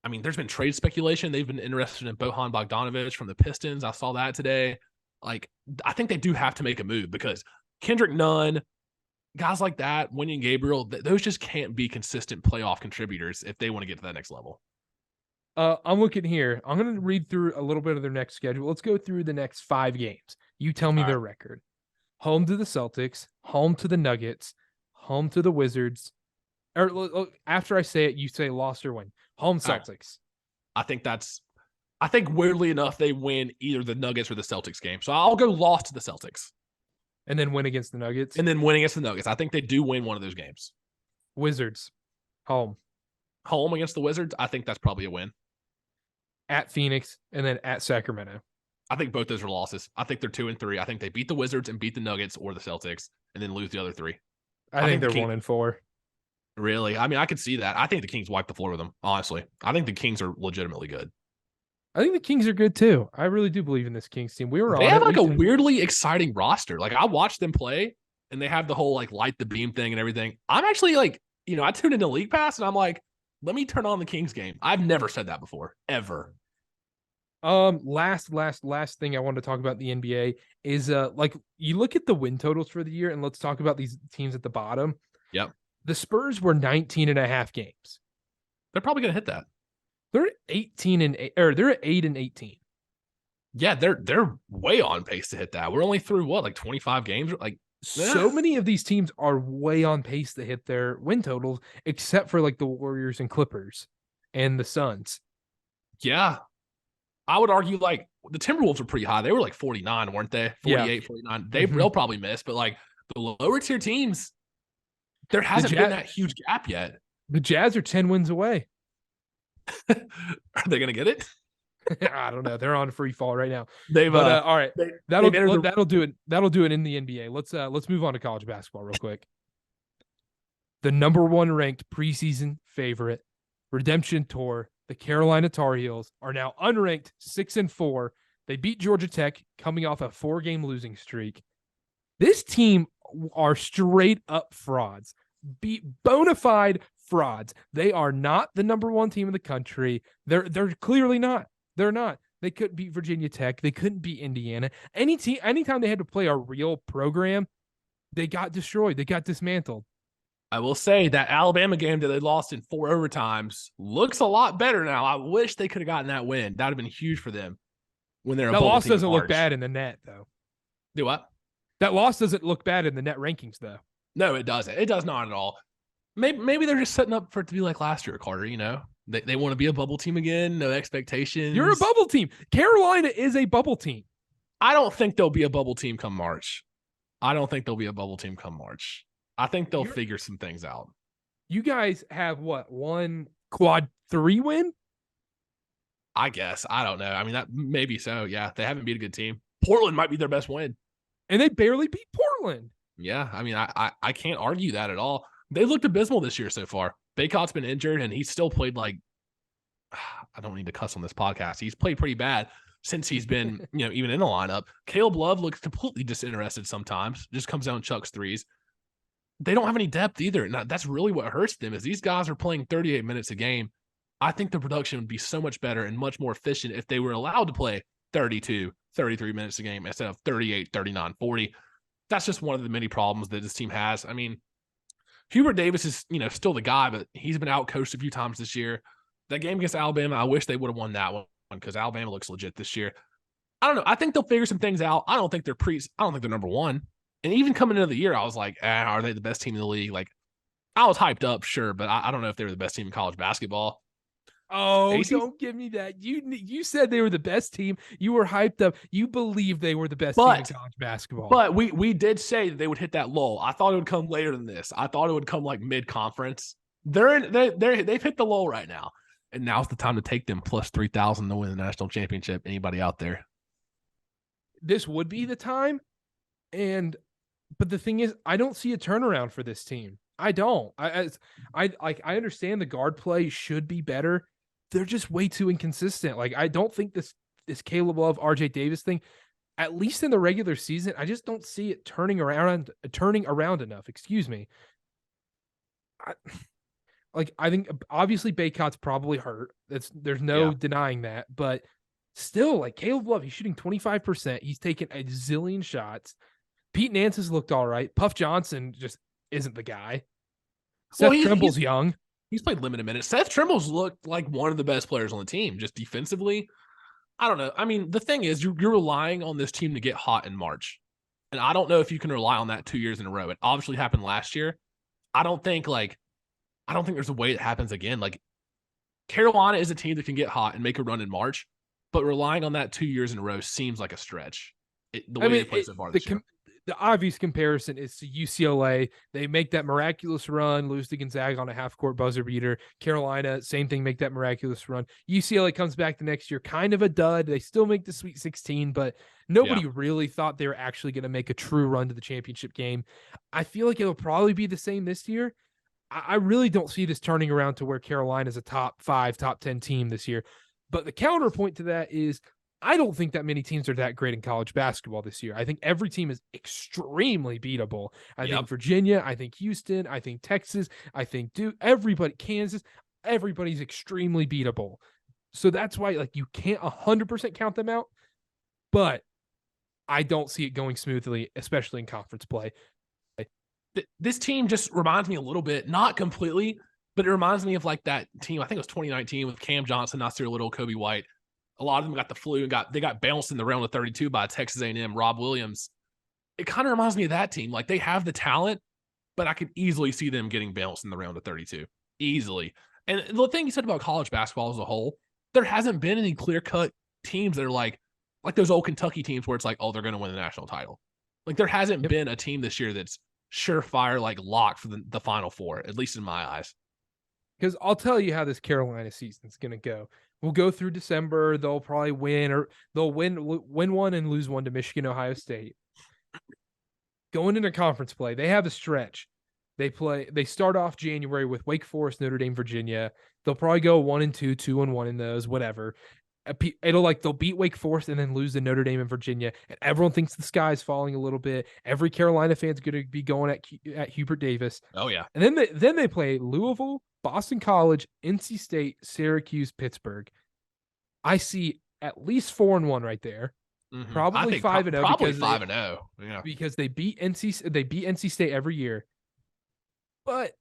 I mean, there's been trade speculation. They've been interested in Bojan Bogdanovic from the Pistons. I saw that today. Like, I think they do have to make a move because Kendrick Nunn, guys like that, Wenyen Gabriel, those just can't be consistent playoff contributors if they want to get to that next level. I'm looking here. I'm going to read through a little bit of their next schedule. Let's go through the next 5 games. You tell me All right. their record. Home to the Celtics, home to the Nuggets, home to the Wizards. Or after I say it, you say lost or win. Home All right. Celtics. I think weirdly enough, they win either the Nuggets or the Celtics game. So I'll go lost to the Celtics. And then win against the Nuggets. And then win against the Nuggets. I think they do win one of those games. Wizards. Home. Home against the Wizards, I think that's probably a win. At Phoenix, and then at Sacramento. I think both those are losses. I think they're 2-3. I think they beat the Wizards and beat the Nuggets or the Celtics and then lose the other 3. I think they're 1-4. Really? I mean, I could see that. I think the Kings wipe the floor with them, honestly. I think the Kings are legitimately good. I think the Kings are good too. I really do believe in this Kings team. They have like a weirdly exciting roster. Like I watched them play and they have the whole like light the beam thing and everything. I'm actually like, I tuned into League Pass and I'm like, let me turn on the Kings game. I've never said that before, ever. Last thing I want to talk about the NBA is like you look at the win totals for the year, and let's talk about these teams at the bottom. Yep. The Spurs were 19.5 games. They're probably gonna hit that. They're 18-8, or they're at 8-18. Yeah, they're way on pace to hit that. We're only through what, like 25 games? Like so many of these teams are way on pace to hit their win totals, except for like the Warriors and Clippers and the Suns. Yeah. I would argue like the Timberwolves were pretty high. They were like 49, weren't they? 48, 49. They'll probably miss, but like the lower tier teams, there hasn't been that huge gap yet. The Jazz are 10 wins away. Are they going to get it? I don't know. They're on free fall right now. They've all right. That'll do it. That'll do it in the NBA. Let's move on to college basketball real quick. The number 1 ranked preseason favorite, Redemption Tour, the Carolina Tar Heels, are now unranked 6-4. They beat Georgia Tech, coming off a 4-game losing streak. This team are straight up frauds, bona fide frauds. They are not the number 1 team in the country. They're clearly not. They're not. They couldn't beat Virginia Tech. They couldn't beat Indiana. Anytime they had to play a real program, they got destroyed. They got dismantled. I will say that Alabama game that they lost in 4 overtimes looks a lot better now. I wish they could have gotten that win. That would have been huge for them when they're a that loss team doesn't look bad in the net, though. Do what? That loss doesn't look bad in the net rankings, though. No, it doesn't. It does not at all. Maybe they're just setting up for it to be like last year, Carter. They want to be a bubble team again. No expectations. You're a bubble team. Carolina is a bubble team. I don't think they'll be a bubble team come March. I think they'll figure some things out. You guys have what? 1 quad 3 win? I guess. I don't know. I mean, that maybe so. Yeah, they haven't beat a good team. Portland might be their best win. And they barely beat Portland. Yeah, I mean, I can't argue that at all. They looked abysmal this year so far. Baycott's been injured, and he's still played like, I don't need to cuss on this podcast. He's played pretty bad since he's been, even in the lineup. Caleb Love looks completely disinterested sometimes. Just comes out and chucks threes. They don't have any depth either. And that's really what hurts them is these guys are playing 38 minutes a game. I think the production would be so much better and much more efficient if they were allowed to play 32, 33 minutes a game instead of 38, 39, 40. That's just one of the many problems that this team has. I mean, Hubert Davis is, still the guy, but he's been out-coached a few times this year. That game against Alabama, I wish they would have won that one because Alabama looks legit this year. I don't know. I think they'll figure some things out. I don't think they're number 1. And even coming into the year, I was like, are they the best team in the league? Like, I was hyped up, sure, but I don't know if they were the best team in college basketball. Oh, don't give me that. You said they were the best team. You were hyped up. You believe they were the best team in college basketball. But we did say that they would hit that lull. I thought it would come later than this. I thought it would come like mid-conference. They've hit the lull right now. And now's the time to take them plus 3,000 to win the national championship. Anybody out there? This would be the time. But the thing is, I don't see a turnaround for this team. I don't. I understand the guard play should be better. They're just way too inconsistent. Like, I don't think this Caleb Love, RJ Davis thing, at least in the regular season, I just don't see it turning around enough. Excuse me. I think obviously Baycott's probably hurt. There's no denying that, but still, like Caleb Love, he's shooting 25%. He's taken a zillion shots. Pete Nance has looked all right. Puff Johnson just isn't the guy. Seth Trimble's young. He's played limited minutes. Seth Trimble's looked like one of the best players on the team, just defensively. I don't know. I mean, the thing is, you're relying on this team to get hot in March. And I don't know if you can rely on that 2 years in a row. It obviously happened last year. I don't think there's a way it happens again. Like, Carolina is a team that can get hot and make a run in March, but relying on that 2 years in a row seems like a stretch. They play so far this year. The obvious comparison is to UCLA. They make that miraculous run, lose to Gonzaga on a half-court buzzer beater. Carolina, same thing, make that miraculous run. UCLA comes back the next year, kind of a dud. They still make the Sweet 16, but nobody really thought they were actually going to make a true run to the championship game. I feel like it'll probably be the same this year. I really don't see this turning around to where Carolina is a top 5, top 10 team this year. But the counterpoint to that is I don't think that many teams are that great in college basketball this year. I think every team is extremely beatable. I think Virginia, I think Houston, I think Texas, I think Duke, everybody, Kansas, everybody's extremely beatable. So that's why you can't 100% count them out, but I don't see it going smoothly, especially in conference play. This team just reminds me a little bit, not completely, but it reminds me of that team, I think it was 2019 with Cam Johnson, Nasir Little, Kobe White. A lot of them got the flu and they got bounced in the round of 32 by Texas A&M, Rob Williams. It kind of reminds me of that team. They have the talent, but I could easily see them getting bounced in the round of 32. Easily. And the thing you said about college basketball as a whole, there hasn't been any clear-cut teams that are like those old Kentucky teams where it's they're going to win the national title. There hasn't been a team this year that's surefire, lock for the Final Four, at least in my eyes. Because I'll tell you how this Carolina season is going to go. We'll go through December. They'll probably win, or they'll win one and lose one to Michigan, Ohio State. Going into conference play, they have a stretch. They start off January with Wake Forest, Notre Dame, Virginia. They'll probably go 1-2, 2-1 in those, whatever. They'll beat Wake Forest and then lose to Notre Dame and Virginia. And everyone thinks the sky's falling a little bit. Every Carolina fan's going to be going at Hubert Davis. Oh yeah. And then they play Louisville, Boston College, NC State, Syracuse, Pittsburgh. I see at least 4-1 right there. Mm-hmm. Probably 5-0. Probably 5-0. Yeah. Because they beat NC State every year. But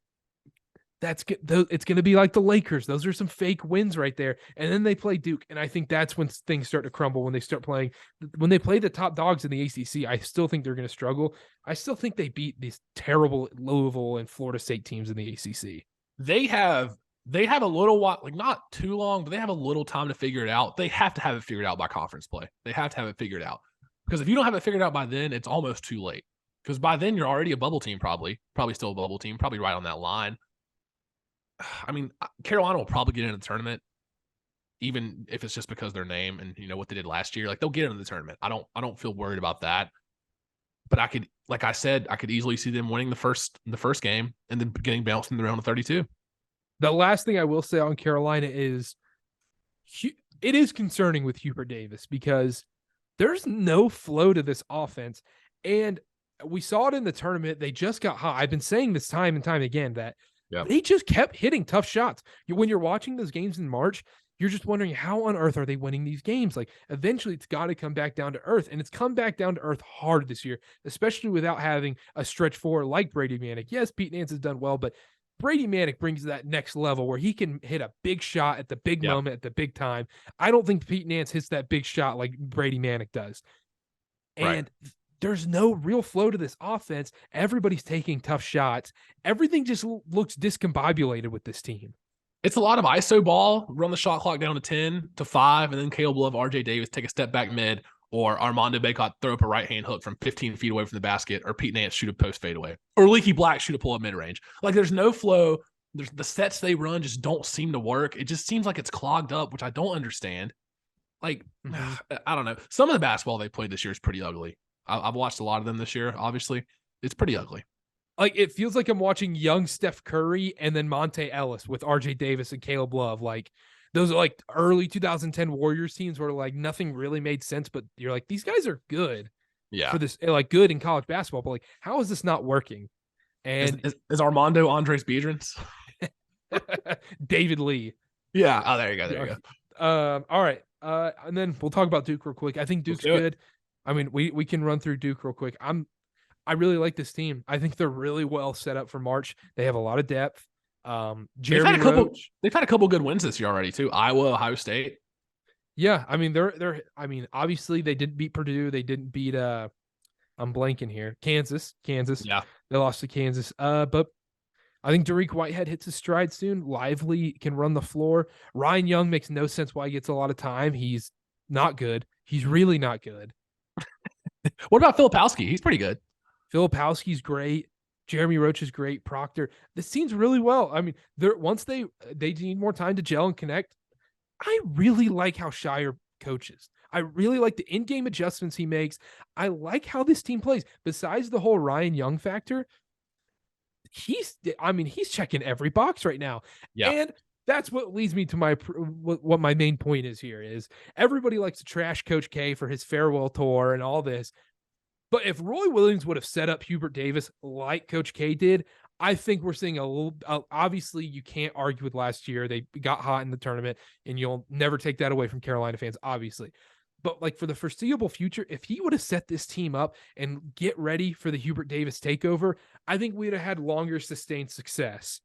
that's good. It's going to be like the Lakers. Those are some fake wins right there. And then they play Duke. And I think that's when things start to crumble when they play the top dogs in the ACC. I still think they're going to struggle. I still think they beat these terrible Louisville and Florida State teams in the ACC. They have a little while, not too long, but they have a little time to figure it out. They have to have it figured out by conference play. They have to have it figured out. Because if you don't have it figured out by then, it's almost too late. Because by then you're already a bubble team, probably still a bubble team, probably right on that line. I mean, Carolina will probably get into the tournament, even if it's just because their name and what they did last year. They'll get into the tournament. I don't feel worried about that. But I could easily see them winning the first game and then getting bounced in the round of 32. The last thing I will say on Carolina is it is concerning with Hubert Davis because there's no flow to this offense. And we saw it in the tournament. They just got hot. I've been saying this time and time again that they just kept hitting tough shots. When you're watching those games in March, you're just wondering how on earth are they winning these games? Eventually it's got to come back down to earth, and it's come back down to earth hard this year, especially without having a stretch four like Brady Manick. Yes, Pete Nance has done well, but Brady Manick brings that next level where he can hit a big shot at the big moment at the big time. I don't think Pete Nance hits that big shot like Brady Manick does. And there's no real flow to this offense. Everybody's taking tough shots. Everything just looks discombobulated with this team. It's a lot of ISO ball, run the shot clock down to 10 to 5, and then Caleb Love, RJ Davis take a step back mid, or Armando Bacot throw up a right-hand hook from 15 feet away from the basket, or Pete Nance shoot a post fadeaway, or Leaky Black shoot a pull-up mid-range. There's no flow. The sets they run just don't seem to work. It just seems like it's clogged up, which I don't understand. I don't know. Some of the basketball they played this year is pretty ugly. I've watched a lot of them this year, obviously. It's pretty ugly. It feels like I'm watching young Steph Curry and then Monte Ellis with RJ Davis and Caleb Love. Those are early 2010 Warriors teams where nothing really made sense, but you're these guys are good for this, good in college basketball, but how is this not working? And is Armando Andres Biedrins? David Lee. Yeah. Oh, there you go. All right. And then we'll talk about Duke real quick. I think Duke's good. I mean, we can run through Duke real quick. I really like this team. I think they're really well set up for March. They have a lot of depth. Jeremy Roach. They've had a couple good wins this year already too. Iowa, Ohio State. Yeah, I mean obviously they didn't beat Purdue. They didn't beat I'm blanking here. Kansas. Yeah. They lost to Kansas. But I think Dariq Whitehead hits his stride soon. Lively can run the floor. Ryan Young makes no sense why he gets a lot of time. He's not good. He's really not good. What about Filipowski? He's pretty good. Filipowski's great. Jeremy Roach is great. Proctor. This team's really well. I mean, once they need more time to gel and connect. I really like how Shire coaches. I really like the in-game adjustments he makes. I like how this team plays. Besides the whole Ryan Young factor, he's checking every box right now. Yeah. And that's what leads me to what my main point is here is everybody likes to trash Coach K for his farewell tour and all this. But if Roy Williams would have set up Hubert Davis like Coach K did, I think we're seeing a little, obviously you can't argue with last year. They got hot in the tournament and you'll never take that away from Carolina fans, obviously. But like for the foreseeable future, if he would have set this team up and get ready for the Hubert Davis takeover, I think we'd have had longer sustained success.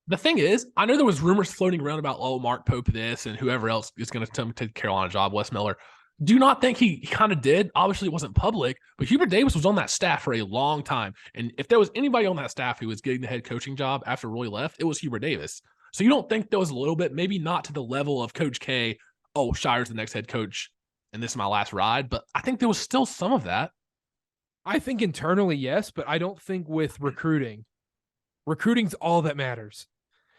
The thing is, I know there was rumors floating around about, Mark Pope this and whoever else is going to take the Carolina job, Wes Miller. Do not think he kind of did. Obviously, it wasn't public, but Hubert Davis was on that staff for a long time. And if there was anybody on that staff who was getting the head coaching job after Roy left, it was Hubert Davis. So you don't think there was a little bit, maybe not to the level of Coach K, Shire's the next head coach, and this is my last ride, but I think there was still some of that. I think internally, yes, but I don't think with recruiting. Recruiting's all that matters.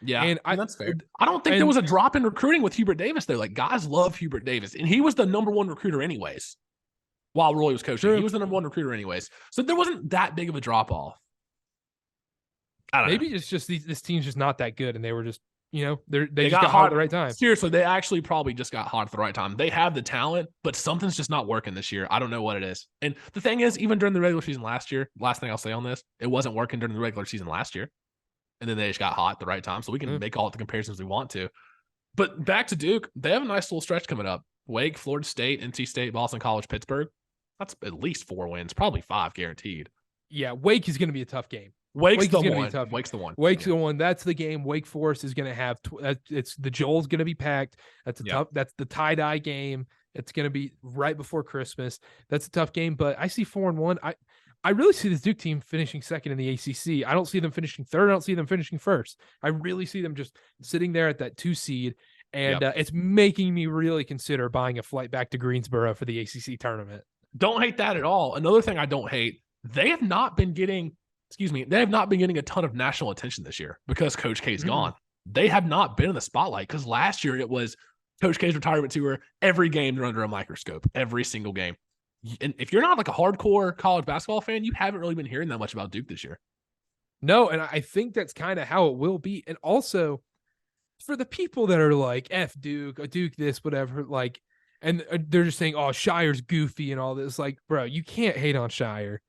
Yeah, and that's fair. I don't think there was a drop in recruiting with Hubert Davis, though. Like, guys love Hubert Davis, and he was the number one recruiter anyways while Roy was coaching. True. He was the number one recruiter anyways. So there wasn't that big of a drop-off. I don't know. Maybe it's just this team's just not that good, and they were just, they just got hot at the right time. Seriously, they actually probably just got hot at the right time. They have the talent, but something's just not working this year. I don't know what it is. And the thing is, even during the regular season last year, last thing I'll say on this, it wasn't working during the regular season last year. And then they just got hot at the right time. So we can make all the comparisons we want to. But back to Duke, they have a nice little stretch coming up. Wake, Florida State, NC State, Boston College, Pittsburgh. That's at least 4 wins, probably 5 guaranteed. Yeah, Wake is going to be a tough game. Wake's the one. Wake's the one. Wake's the one. That's the game. Wake Forest is going to have. It's the Joel's going to be packed. That's tough. That's the tie-dye game. It's going to be right before Christmas. That's a tough game. But I see 4-1. I really see this Duke team finishing second in the ACC. I don't see them finishing third. I don't see them finishing first. I really see them just sitting there at that 2 seed, and it's making me really consider buying a flight back to Greensboro for the ACC tournament. Don't hate that at all. Another thing I don't hate, they have not been getting a ton of national attention this year because Coach K's gone. They have not been in the spotlight because last year it was Coach K's retirement tour. Every game they're under a microscope, every single game. And if you're not like a hardcore college basketball fan, you haven't really been hearing that much about Duke this year. No, and I think that's kind of how it will be. And also, for the people that are like, F Duke, Duke this, whatever, like, and they're just saying, oh, Shire's goofy and all this. Like, bro, you can't hate on Shire.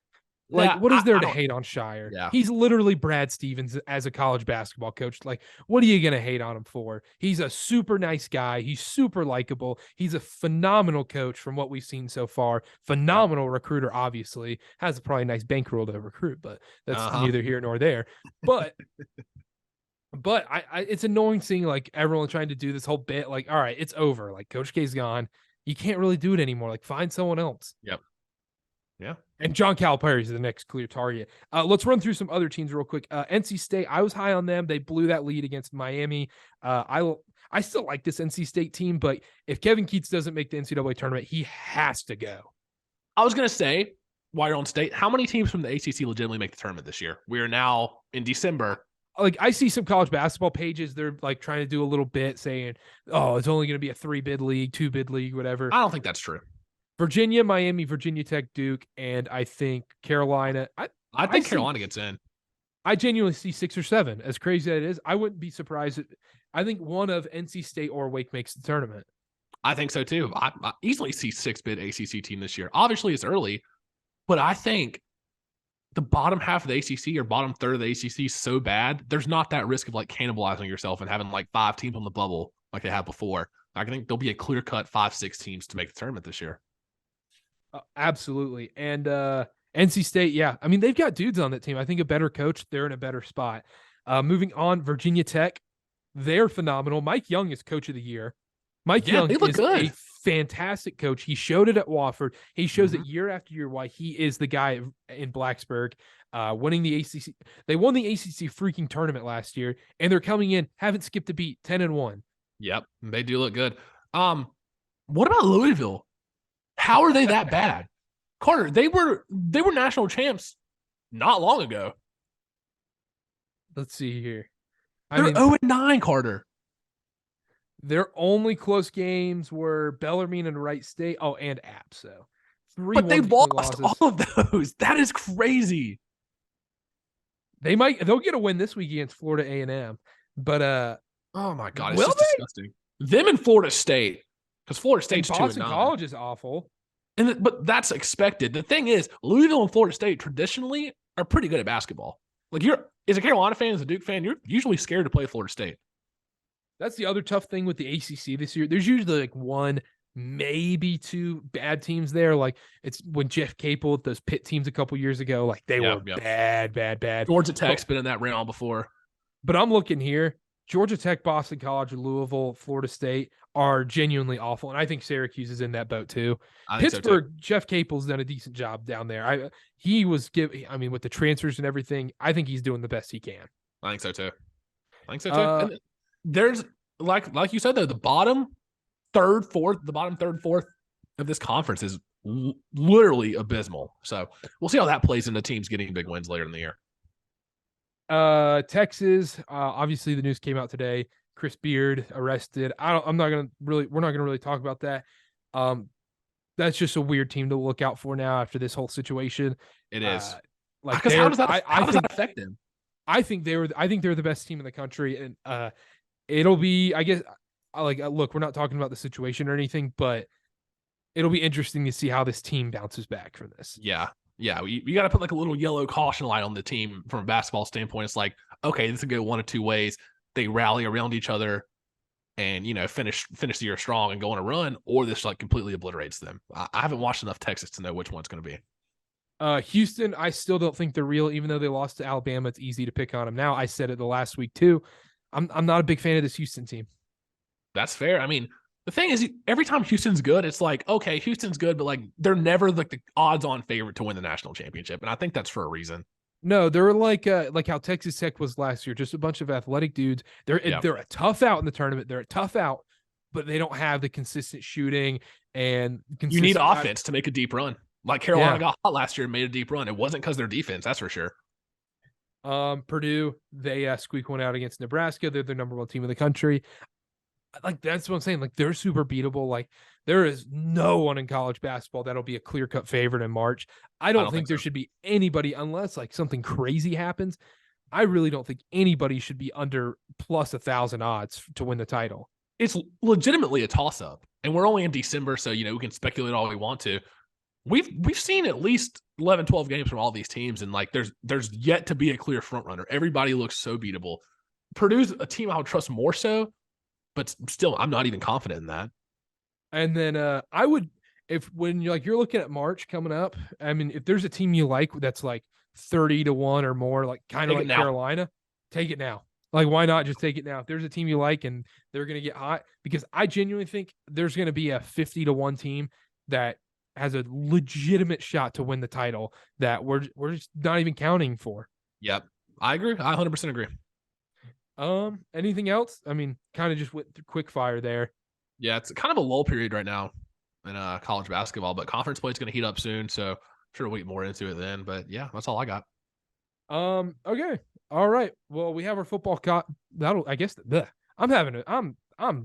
Like, what is there to hate on Shire? Yeah. He's literally Brad Stevens as a college basketball coach. Like, what are you going to hate on him for? He's a super nice guy. He's super likable. He's a phenomenal coach from what we've seen so far. Phenomenal recruiter, obviously. Has probably a nice bankroll to recruit, but that's neither here nor there. But I it's annoying seeing like everyone trying to do this whole bit. Like, all right, it's over. Like, Coach K's gone. You can't really do it anymore. Like, find someone else. Yep. Yeah. And John Calipari is the next clear target. Let's run through some other teams real quick. NC State, I was high on them. They blew that lead against Miami. I still like this NC State team, but if Kevin Keats doesn't make the NCAA tournament, he has to go. I was going to say, while you're on State, how many teams from the ACC legitimately make the tournament this year? We are now in December. Like, I see some college basketball pages. They're like trying to do a little bit saying, oh, it's only going to be a 3-bid league, 2-bid league, whatever. I don't think that's true. Virginia, Miami, Virginia Tech, Duke, and I think Carolina. I think Carolina gets in. I genuinely see 6 or 7. As crazy as it is, I wouldn't be surprised. I think one of NC State or Wake makes the tournament. I think so too. I easily see 6-bid ACC team this year. Obviously, it's early, but I think the bottom half of the ACC or bottom third of the ACC is so bad, there's not that risk of like cannibalizing yourself and having like 5 teams on the bubble like they had before. I think there'll be a clear-cut 5-6 teams to make the tournament this year. Absolutely. And NC State, yeah. I mean, they've got dudes on that team. I think a better coach, they're in a better spot. Moving on, Virginia Tech, they're phenomenal. Mike Young is coach of the year. Mike Yeah, Young they look is good. a fantastic coach. He showed it at Wofford. He shows it year after year why he is the guy in Blacksburg, winning the ACC. They won the ACC freaking tournament last year, and they're coming in, haven't skipped a beat, 10-1. Yep, they do look good. What about Louisville? How are they that bad? Carter, they were national champs not long ago. Let's see here. They're 0-9, Carter. Their only close games were Bellarmine and Wright State. Oh, and App. So But they lost all of those. That is crazy. They'll get a win this week against Florida A&M. But oh my God, it's just disgusting. Them and Florida State, because Florida State's 2-9. Boston College is awful. But that's expected. The thing is, Louisville and Florida State traditionally are pretty good at basketball. Like as a Carolina fan, as a Duke fan, you're usually scared to play Florida State. That's the other tough thing with the ACC this year. There's usually like one, maybe two bad teams there. Like it's when Jeff Capel with those Pitt teams a couple years ago, like they were bad. Georgia Tech's been in that realm before. But I'm looking here. Georgia Tech, Boston College, Louisville, Florida State are genuinely awful. And I think Syracuse is in that boat too. Pittsburgh, Jeff Capel's done a decent job down there. With the transfers and everything, I think he's doing the best he can. I think so too. And there's like you said though, the bottom third, fourth of this conference is literally abysmal. So we'll see how that plays into teams getting big wins later in the year. Texas, obviously the news came out today. Chris Beard arrested. We're not gonna really talk about that. That's just a weird team to look out for now after this whole situation. It is. Because how does that affect them? I think they're the best team in the country, and it'll be, I guess, look, we're not talking about the situation or anything, but it'll be interesting to see how this team bounces back from this. Yeah. You got to put like a little yellow caution light on the team from a basketball standpoint. It's like, okay, this could go one of two ways. They rally around each other and, finish the year strong and go on a run, or this like completely obliterates them. I haven't watched enough Texas to know which one's going to be. Houston, I still don't think they're real, even though they lost to Alabama. It's easy to pick on them now. I said it the last week too. I'm not a big fan of this Houston team. That's fair. I mean, the thing is, every time Houston's good, it's like, okay, Houston's good, but like they're never like the odds-on favorite to win the national championship, and I think that's for a reason. No, they're like how Texas Tech was last year, just a bunch of athletic dudes. They're a tough out in the tournament. They're a tough out, but they don't have the consistent shooting and you need offense to make a deep run. Like Carolina got hot last year and made a deep run. It wasn't because their defense, that's for sure. Purdue, they squeak one out against Nebraska. They're the number one team in the country. Like, that's what I'm saying. Like, they're super beatable. Like, there is no one in college basketball that'll be a clear-cut favorite in March. I don't think there should be anybody, unless like something crazy happens. I really don't think anybody should be under plus 1,000 odds to win the title. It's legitimately a toss-up, and we're only in December, so we can speculate all we want to. We've seen at least 11, 12 games from all these teams, and like there's yet to be a clear front runner. Everybody looks so beatable. Purdue's a team I would trust more so, but still, I'm not even confident in that. And then I would, when you're looking at March coming up, I mean, if there's a team you like that's like 30-1 or more, like kind of like Carolina, take it now. Like, why not just take it now? If there's a team you like and they're going to get hot, because I genuinely think there's going to be a 50-1 team that has a legitimate shot to win the title that we're just not even counting for. Yep. I agree. I 100% agree. Anything else? I mean, kind of just went through quick fire there. Yeah, it's kind of a lull period right now in college basketball, but conference play is going to heat up soon, so I'm sure we'll get more into it then. But yeah, that's all I got. Okay. All right. Well, we have our football I'm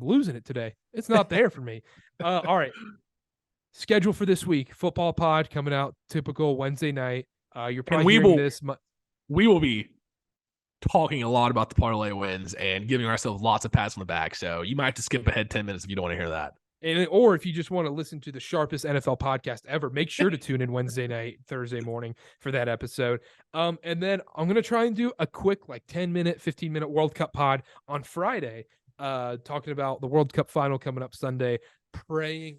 losing it today. It's not there for me. All right. Schedule for this week: football pod coming out typical Wednesday night. You're probably hearing this. We will be talking a lot about the parlay wins and giving ourselves lots of pats on the back. So you might have to skip ahead 10 minutes if you don't want to hear that. Or if you just want to listen to the sharpest NFL podcast ever, make sure to tune in Wednesday night, Thursday morning for that episode. And then I'm going to try and do a quick 10-minute, 15-minute World Cup pod on Friday, talking about the World Cup final coming up Sunday. Praying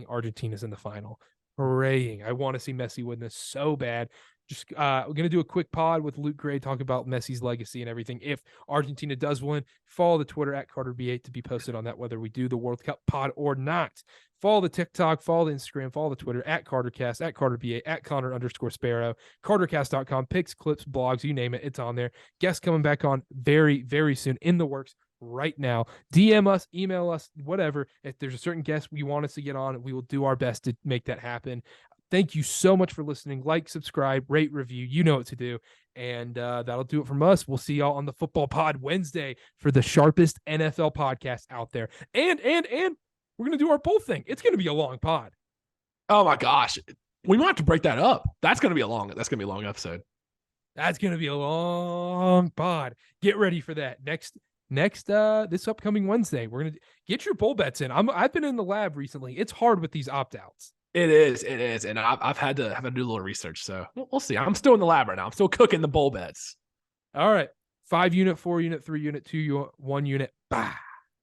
Argentina's in the final. Praying. I want to see Messi win this so bad. Just we're gonna do a quick pod with Luke Gray, talk about Messi's legacy and everything. If Argentina does win, follow the Twitter at CarterB8 to be posted on that, whether we do the World Cup pod or not. Follow the TikTok, follow the Instagram, follow the Twitter at CarterCast, at CarterB8, at Connor_Sparrow, CarterCast.com, pics, clips, blogs, you name it, it's on there. Guests coming back on very, very soon, in the works right now. DM us, email us, whatever. If there's a certain guest we want us to get on, we will do our best to make that happen. Thank you so much for listening. Like, subscribe, rate, review. You know what to do. And that'll do it from us. We'll see y'all on the Football Pod Wednesday for the sharpest NFL podcast out there. And we're going to do our poll thing. It's going to be a long pod. Oh my gosh. We might have to break that up. That's going to be a long episode. That's going to be a long pod. Get ready for that. Next this upcoming Wednesday, we're going to get your bowl bets in. I've been in the lab recently. It's hard with these opt-outs. It is. And I've had to do a little research. So we'll see. I'm still in the lab right now. I'm still cooking the bowl bets. All right. 5 unit, 4 unit, 3 unit, 2 unit, 1 unit. Bye.